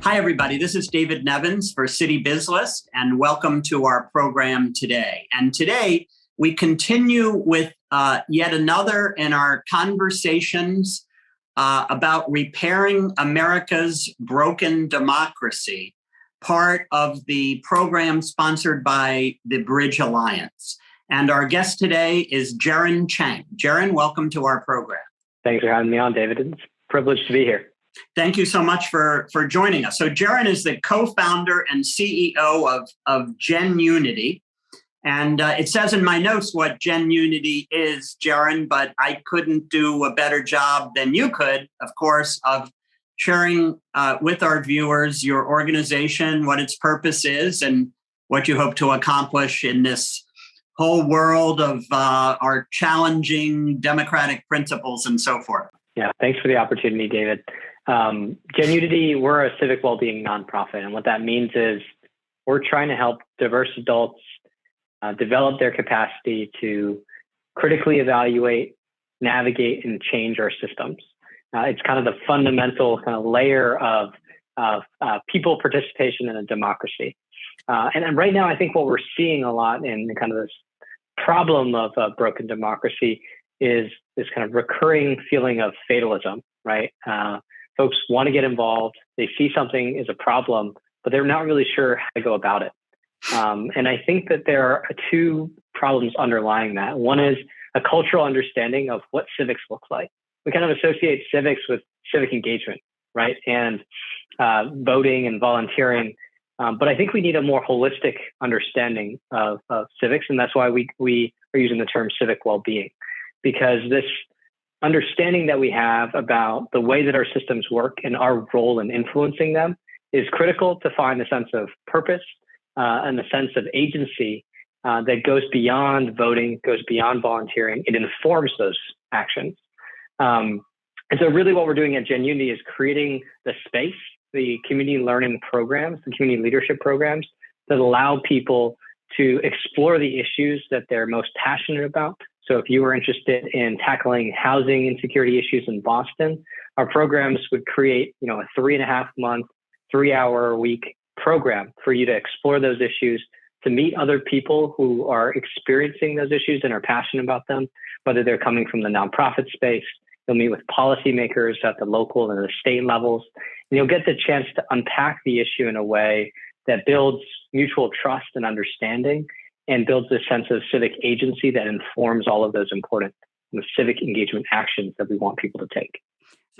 Hi, everybody. This is David Nevins for Citybiz List, and welcome to our program today. And today we continue with yet another in our conversations about repairing America's broken democracy, part of the program sponsored by the Bridge Alliance. And our guest today is Jerren Chang. Jerren, welcome to our program. Thanks for having me on, David. It's a privilege to be here. Thank you so much for joining us. So Jerren is the co-founder and CEO of GenUnity. And it says in my notes what GenUnity is, Jerren, but I couldn't do a better job than you could, of course, of sharing with our viewers your organization, what its purpose is, and what you hope to accomplish in this whole world of our challenging democratic principles and so forth. Yeah, thanks for the opportunity, David. GenUnity, we're a civic well-being nonprofit. And what that means is we're trying to help diverse adults develop their capacity to critically evaluate, navigate, and change our systems. It's kind of the fundamental kind of layer of people participation in a democracy. And right now, I think what we're seeing a lot in kind of this problem of broken democracy is this kind of recurring feeling of fatalism, right? Folks want to get involved. They see something is a problem, but they're not really sure how to go about it. And I think that there are two problems underlying that. One is a cultural understanding of what civics looks like. We kind of associate civics with civic engagement, right? And voting and volunteering. But I think we need a more holistic understanding of civics. And that's why we are using the term civic well-being, because this understanding that we have about the way that our systems work and our role in influencing them is critical to find a sense of purpose and a sense of agency that goes beyond voting, goes beyond volunteering. It informs those actions. And so really what we're doing at GenUnity is creating the space, the community learning programs, the community leadership programs that allow people to explore the issues that they're most passionate about. So if you were interested in tackling housing insecurity issues in Boston, our programs would create, a 3.5-month, 3-hour-a-week program for you to explore those issues, to meet other people who are experiencing those issues and are passionate about them, whether they're coming from the nonprofit space. You'll meet with policymakers at the local and the state levels, and you'll get the chance to unpack the issue in a way that builds mutual trust and understanding and builds a sense of civic agency that informs all of those important civic engagement actions that we want people to take.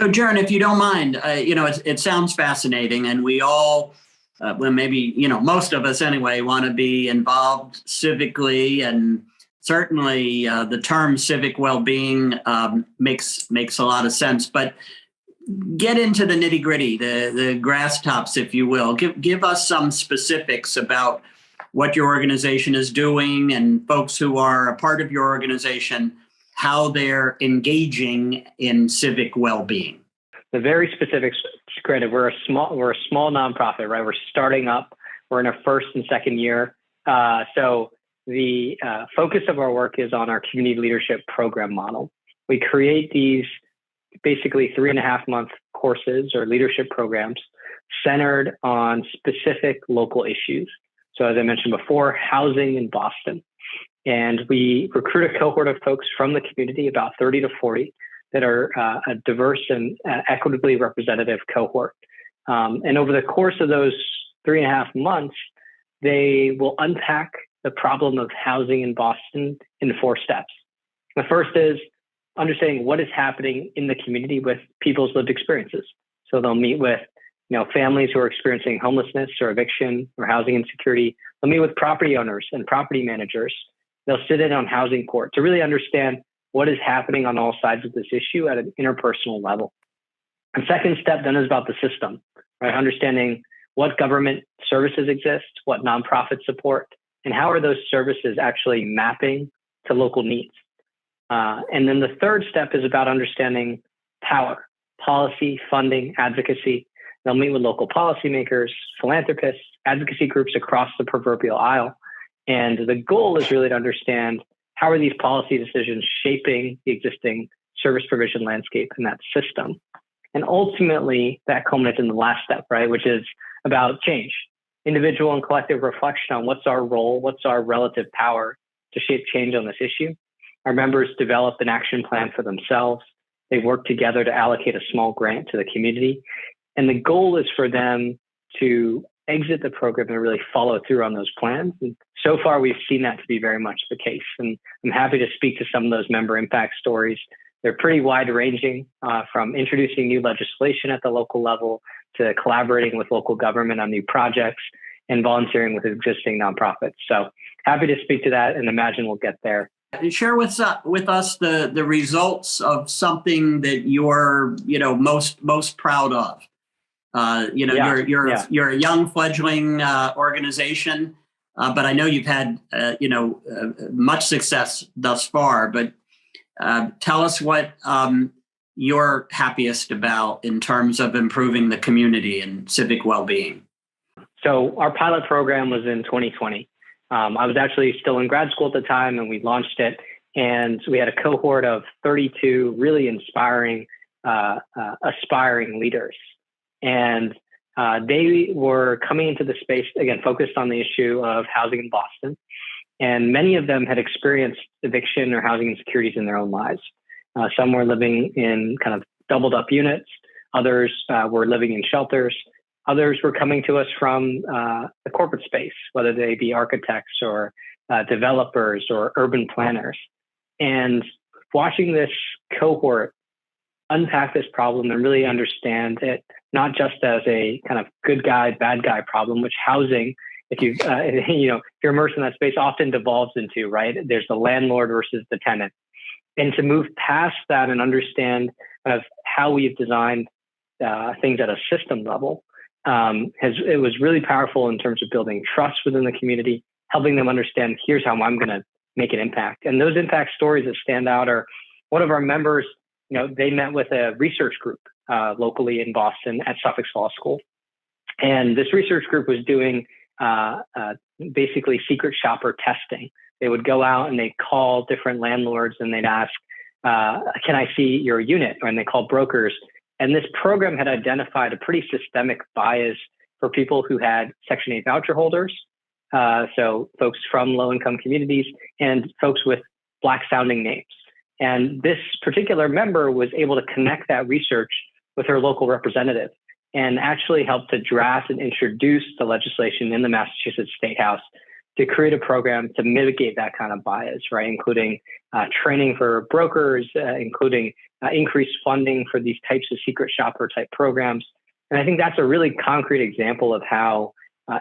So, Jerren, if you don't mind, it sounds fascinating, and we all, most of us anyway, want to be involved civically, and certainly the term civic well-being makes a lot of sense. But get into the nitty-gritty, the grass tops, if you will. Give us some specifics about what your organization is doing and folks who are a part of your organization, how they're engaging in civic well-being. The very specifics, granted, we're a small nonprofit, right? We're starting up. We're in our first and second year. So the focus of our work is on our community leadership program model. We create these basically 3.5-month courses or leadership programs centered on specific local issues. So as I mentioned before, housing in Boston. And we recruit a cohort of folks from the community, about 30 to 40, that are a diverse and equitably representative cohort. And over the course of those 3.5 months, they will unpack the problem of housing in Boston in 4 steps. The first is understanding what is happening in the community with people's lived experiences. So they'll meet with families who are experiencing homelessness or eviction or housing insecurity. They'll meet with property owners and property managers. They'll sit in on housing court to really understand what is happening on all sides of this issue at an interpersonal level. The second step then is about the system, right? Understanding what government services exist, what nonprofit support, and how are those services actually mapping to local needs. And then the third step is about understanding power, policy, funding, advocacy. They'll meet with local policymakers, philanthropists, advocacy groups across the proverbial aisle. And the goal is really to understand how are these policy decisions shaping the existing service provision landscape in that system. And ultimately, that culminates in the last step, right, which is about change, individual and collective reflection on what's our role, what's our relative power to shape change on this issue. Our members develop an action plan for themselves. They work together to allocate a small grant to the community. And the goal is for them to exit the program and really follow through on those plans. And so far, we've seen that to be very much the case. And I'm happy to speak to some of those member impact stories. They're pretty wide ranging, from introducing new legislation at the local level to collaborating with local government on new projects and volunteering with existing nonprofits. So happy to speak to that and imagine we'll get there. Share with us the results of something that you're most proud of. You're a young fledgling organization, but I know you've had much success thus far. But tell us what you're happiest about in terms of improving the community and civic well-being. So our pilot program was in 2020. I was actually still in grad school at the time, and we launched it. And we had a cohort of 32 really inspiring, aspiring leaders. And they were coming into the space, again, focused on the issue of housing in Boston. And many of them had experienced eviction or housing insecurities in their own lives. Some were living in kind of doubled up units. Others were living in shelters. Others were coming to us from the corporate space, whether they be architects or developers or urban planners. And watching this cohort unpack this problem and really understand it, not just as a kind of good guy, bad guy problem, which housing, if you're immersed in that space, often devolves into, right? There's the landlord versus the tenant. And to move past that and understand kind of how we've designed things at a system level, it was really powerful in terms of building trust within the community, helping them understand, here's how I'm going to make an impact. And those impact stories that stand out are one of our members, they met with a research group locally in Boston at Suffolk Law School. And this research group was doing basically secret shopper testing. They would go out and they'd call different landlords and they'd ask, can I see your unit? And they called brokers. And this program had identified a pretty systemic bias for people who had Section 8 voucher holders, so folks from low-income communities and folks with Black-sounding names. And this particular member was able to connect that research with her local representative and actually help to draft and introduce the legislation in the Massachusetts State House to create a program to mitigate that kind of bias, right? Including training for brokers, including increased funding for these types of secret shopper type programs. And I think that's a really concrete example of how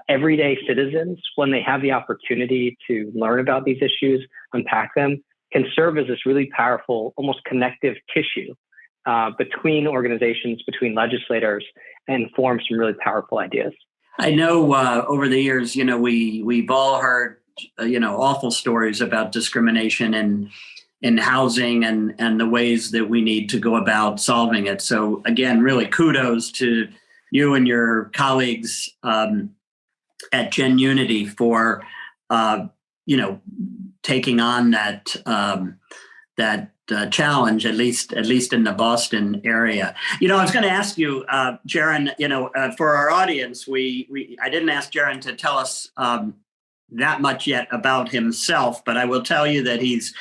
everyday citizens, when they have the opportunity to learn about these issues, unpack them, can serve as this really powerful, almost connective tissue between organizations, between legislators, and form some really powerful ideas. I know over the years, we've all heard, awful stories about discrimination in housing and the ways that we need to go about solving it. So again, really kudos to you and your colleagues at GenUnity for, taking on that challenge, at least in the Boston area. I was going to ask you, Jerren, for our audience, I didn't ask Jerren to tell us that much yet about himself, but I will tell you that he's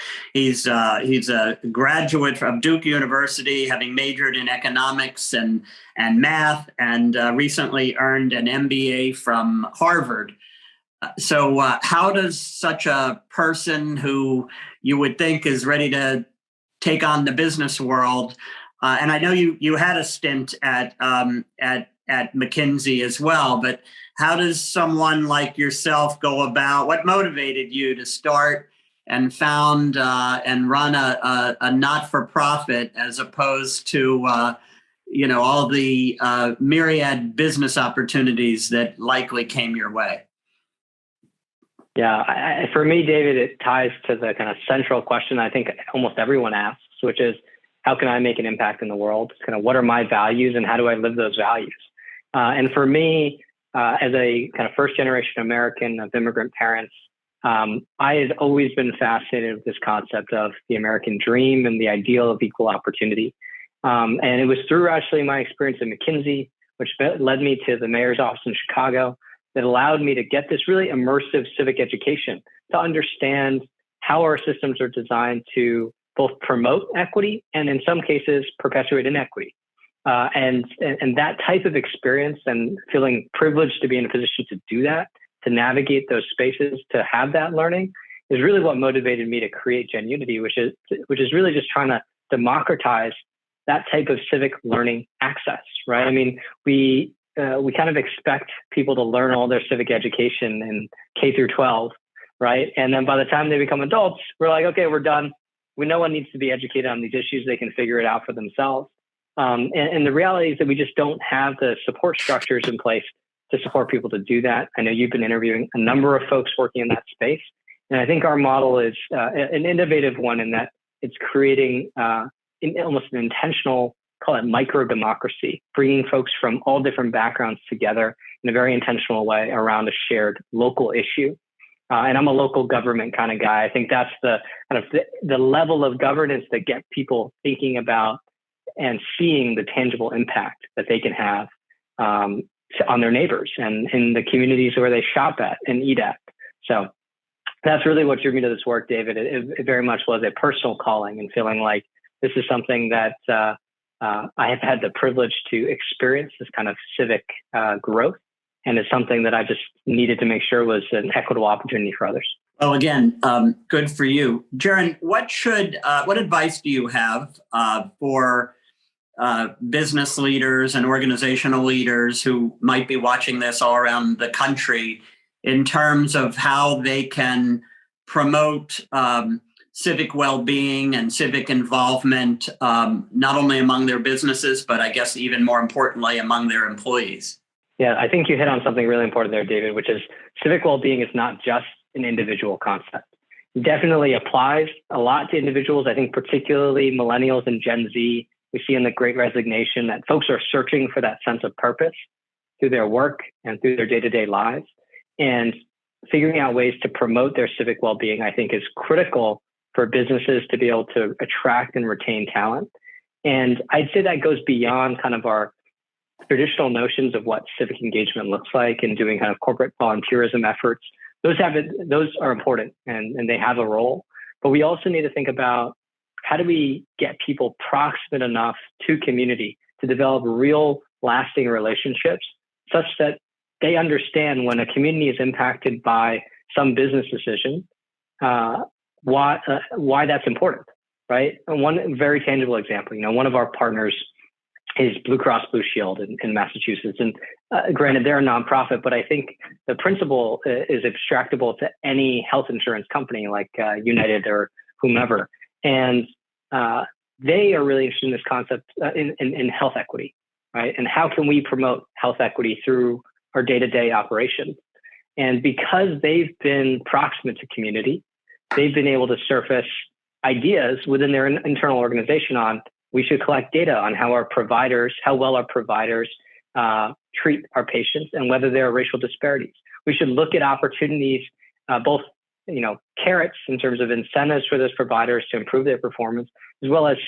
a graduate from Duke University, having majored in economics and math, and recently earned an MBA from Harvard. So how does such a person who you would think is ready to take on the business world, and I know you had a stint at McKinsey as well, but how does someone like yourself go about? What motivated you to start and found and run a not-for-profit as opposed to all the myriad business opportunities that likely came your way? Yeah, for me, David, it ties to the kind of central question I think almost everyone asks, which is, how can I make an impact in the world? It's kind of, what are my values and how do I live those values? And for me, as a kind of first generation American of immigrant parents, I had always been fascinated with this concept of the American dream and the ideal of equal opportunity. And it was through actually my experience at McKinsey, which led me to the mayor's office in Chicago, that allowed me to get this really immersive civic education to understand how our systems are designed to both promote equity and in some cases perpetuate inequity. And that type of experience and feeling privileged to be in a position to do that, to navigate those spaces, to have that learning is really what motivated me to create GenUnity, which is really just trying to democratize that type of civic learning access, right? I mean, we kind of expect people to learn all their civic education in K through 12, right? And then by the time they become adults, we're like, okay, we're done. We know one needs to be educated on these issues. They can figure it out for themselves. And the reality is that we just don't have the support structures in place to support people to do that. I know you've been interviewing a number of folks working in that space. And I think our model is an innovative one in that it's creating almost an intentional, call it micro democracy, bringing folks from all different backgrounds together in a very intentional way around a shared local issue. And I'm a local government kind of guy. I think that's the kind of the level of governance that get people thinking about and seeing the tangible impact that they can have on their neighbors and in the communities where they shop at and eat at. So that's really what drew me to this work, David. It very much was a personal calling and feeling like this is something that I have had the privilege to experience, this kind of civic growth. And it's something that I just needed to make sure was an equitable opportunity for others. Well, again, good for you. Jerren, what advice do you have for business leaders and organizational leaders who might be watching this all around the country in terms of how they can promote civic well-being and civic involvement, not only among their businesses, but I guess even more importantly, among their employees? Yeah, I think you hit on something really important there, David, which is civic well-being is not just an individual concept. It definitely applies a lot to individuals. I think particularly millennials and Gen Z, we see in the Great Resignation that folks are searching for that sense of purpose through their work and through their day-to-day lives. And figuring out ways to promote their civic well-being, I think, is critical for businesses to be able to attract and retain talent. And I'd say that goes beyond kind of our traditional notions of what civic engagement looks like and doing kind of corporate volunteerism efforts. Those are important and they have a role. But we also need to think about how do we get people proximate enough to community to develop real lasting relationships such that they understand when a community is impacted by some business decision, why that's important, right? And one very tangible example, one of our partners is Blue Cross Blue Shield in Massachusetts. And granted, they're a nonprofit, but I think the principle is abstractable to any health insurance company like United or whomever. And they are really interested in this concept in health equity, right? And how can we promote health equity through our day-to-day operations? And because they've been proximate to community, they've been able to surface ideas within their internal organization on we should collect data on how well our providers treat our patients and whether there are racial disparities. We should look at opportunities, both carrots in terms of incentives for those providers to improve their performance, as well as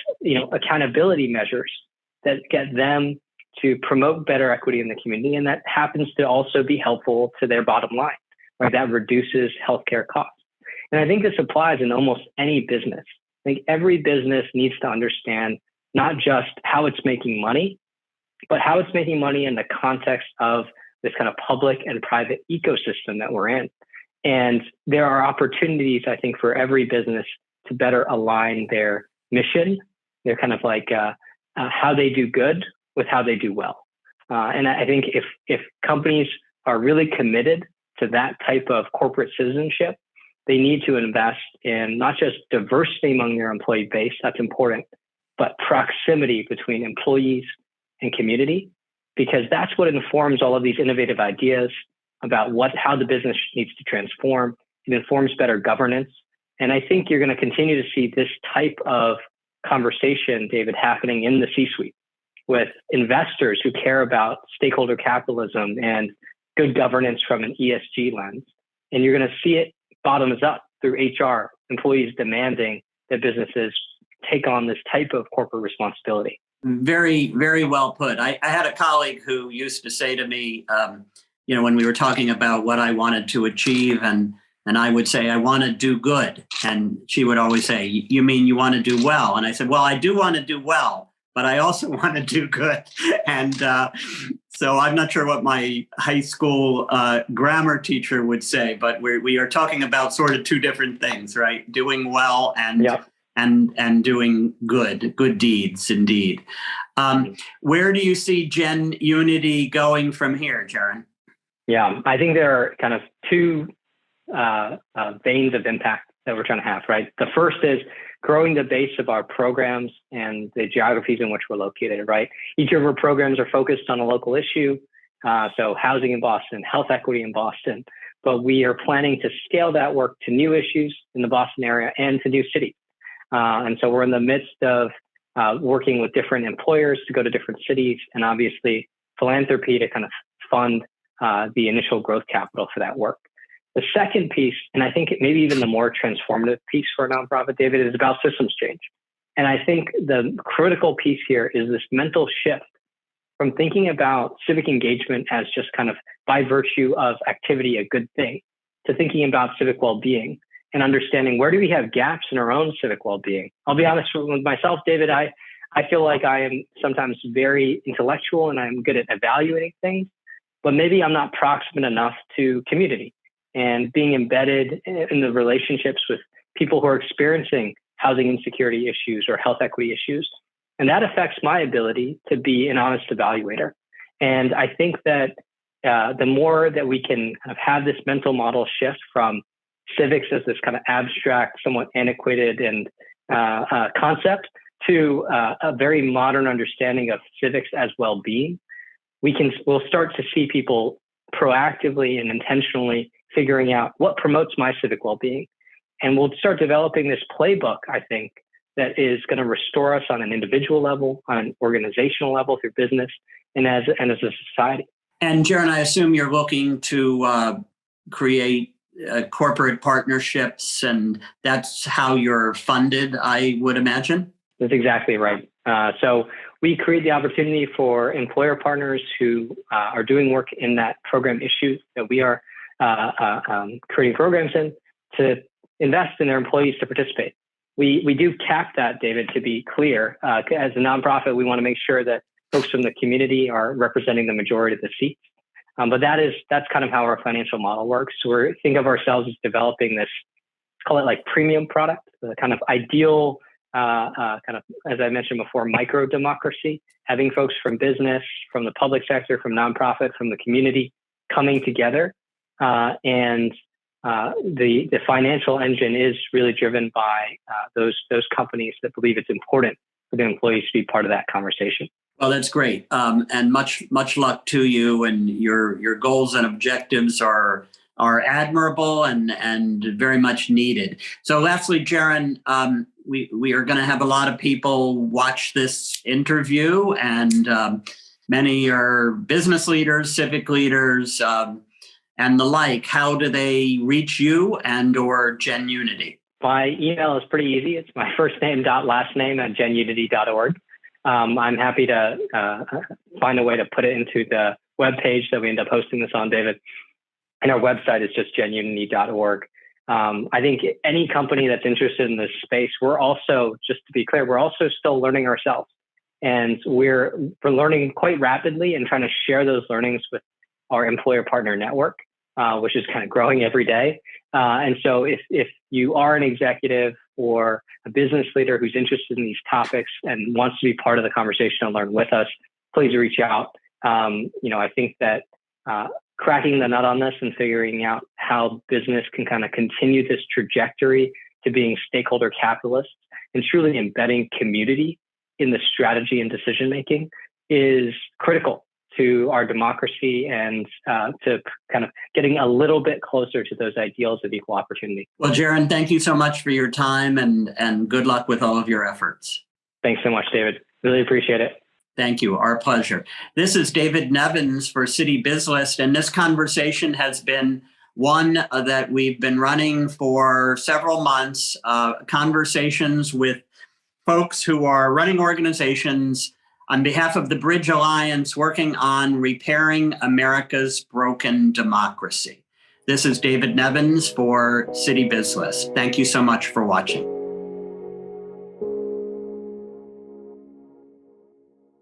accountability measures that get them to promote better equity in the community, and that happens to also be helpful to their bottom line, right? That reduces healthcare costs. And I think this applies in almost any business. I think every business needs to understand not just how it's making money, but how it's making money in the context of this kind of public and private ecosystem that we're in. And there are opportunities, I think, for every business to better align their mission, their kind of like how they do good with how they do well. And I think if companies are really committed to that type of corporate citizenship, they need to invest in not just diversity among their employee base, that's important, but proximity between employees and community, because that's what informs all of these innovative ideas about how the business needs to transform. It informs better governance. And I think you're going to continue to see this type of conversation, David, happening in the C-suite with investors who care about stakeholder capitalism and good governance from an ESG lens. And you're going to see it bottoms up through HR, employees demanding that businesses take on this type of corporate responsibility. Very, very well put. I had a colleague who used to say to me, when we were talking about what I wanted to achieve, and I would say, I want to do good. And she would always say, you mean you want to do well? And I said, well, I do want to do well, but I also want to do good. And so I'm not sure what my high school grammar teacher would say, but we are talking about sort of two different things, right? Doing well and doing good deeds, indeed. Where do you see GenUnity going from here, Jerren? Yeah, I think there are kind of two veins of impact that we're trying to have, right? The first is growing the base of our programs and the geographies in which we're located, right? Each of our programs are focused on a local issue. So housing in Boston, health equity in Boston, but we are planning to scale that work to new issues in the Boston area and to new cities. And so we're in the midst of working with different employers to go to different cities, and obviously philanthropy to kind of fund the initial growth capital for that work. The second piece, and I think maybe even the more transformative piece for a nonprofit, David, is about systems change. And I think the critical piece here is this mental shift from thinking about civic engagement as just kind of by virtue of activity, a good thing, to thinking about civic well-being and understanding where do we have gaps in our own civic well-being. I'll be honest with myself, David, I feel like I am sometimes very intellectual and I'm good at evaluating things, but maybe I'm not proximate enough to community and being embedded in the relationships with people who are experiencing housing insecurity issues or health equity issues. And that affects my ability to be an honest evaluator. And I think that the more that we can kind of have this mental model shift from civics as this kind of abstract, somewhat antiquated and concept to a very modern understanding of civics as well-being, we'll start to see people proactively and intentionally figuring out what promotes my civic well-being. And we'll start developing this playbook, I think, that is going to restore us on an individual level, on an organizational level through business, and as a society. And Jerren, I assume you're looking to create corporate partnerships, and that's how you're funded, I would imagine? That's exactly right. So we create the opportunity for employer partners who are doing work in that program issue that we are creating programs in to invest in their employees to participate. We do cap that, David, to be clear. As a nonprofit, we want to make sure that folks from the community are representing the majority of the seats. But that's kind of how our financial model works. So we think of ourselves as developing this, call it like premium product, the kind of ideal, kind of, as I mentioned before, micro democracy, having folks from business, from the public sector, from nonprofit, from the community coming together. And the financial engine is really driven by those companies that believe it's important for the employees to be part of that conversation. Well, that's great, and much luck to you. And your goals and objectives are admirable and very much needed. So, lastly, Jerren, we are going to have a lot of people watch this interview, and many are business leaders, civic leaders, and the like. How do they reach you and or GenUnity? My email is pretty easy. It's my first name dot last name at genunity.org. I'm happy to find a way to put it into the webpage that we end up hosting this on, David. And our website is just genunity.org. I think any company that's interested in this space, we're also, just to be clear, we're also still learning ourselves. And we're learning quite rapidly and trying to share those learnings with our employer partner network, which is kind of growing every day. And so if you are an executive or a business leader who's interested in these topics and wants to be part of the conversation and learn with us, please reach out. I think that cracking the nut on this and figuring out how business can kind of continue this trajectory to being stakeholder capitalists and truly embedding community in the strategy and decision making is critical to our democracy and to kind of getting a little bit closer to those ideals of equal opportunity. Well, Jerren, thank you so much for your time and good luck with all of your efforts. Thanks so much, David. Really appreciate it. Thank you. Our pleasure. This is David Nevins for Citybiz List, and this conversation has been one that we've been running for several months, conversations with folks who are running organizations on behalf of the Bridge Alliance working on repairing America's broken democracy. This is David Nevins for Citybiz List. Thank you so much for watching.